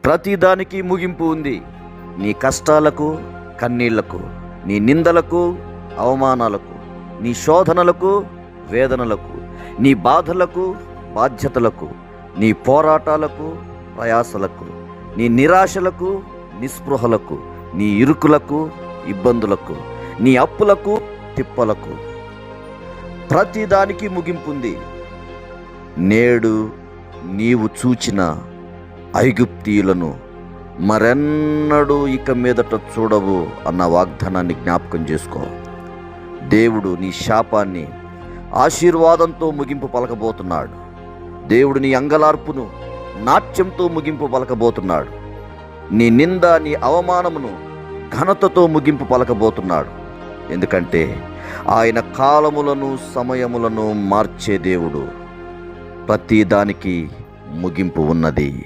ప్రతిదానికి ముగింపు ఉంది. నీ కష్టాలకు, కన్నీళ్లకు, నీ నిందలకు, అవమానాలకు, నీ శోధనలకు, వేదనలకు, నీ బాధలకు, బాధ్యతలకు, నీ పోరాటాలకు, ప్రయాసలకు, నీ నిరాశలకు, నిస్పృహలకు, నీ ఇరుకులకు, ఇబ్బందులకు, నీ అప్పులకు, తిప్పలకు, ప్రతిదానికి ముగింపుంది. నేడు నీవు చూచిన ఐగుప్తీయులను మరెన్నడూ ఇక మీదట చూడవు అన్న వాగ్దానాన్ని జ్ఞాపకం చేసుకో. దేవుడు నీ శాపాన్ని ఆశీర్వాదంతో ముగింపు పలకబోతున్నాడు. దేవుడు నీ అంగలార్పును నాట్యంతో ముగింపు పలకబోతున్నాడు. నీ నింద, నీ అవమానమును ఘనతతో ముగింపు పలకబోతున్నాడు. ఎందుకంటే ఆయన కాలములను, సమయములను మార్చే దేవుడు. ప్రతి దానికి ముగింపు ఉన్నది.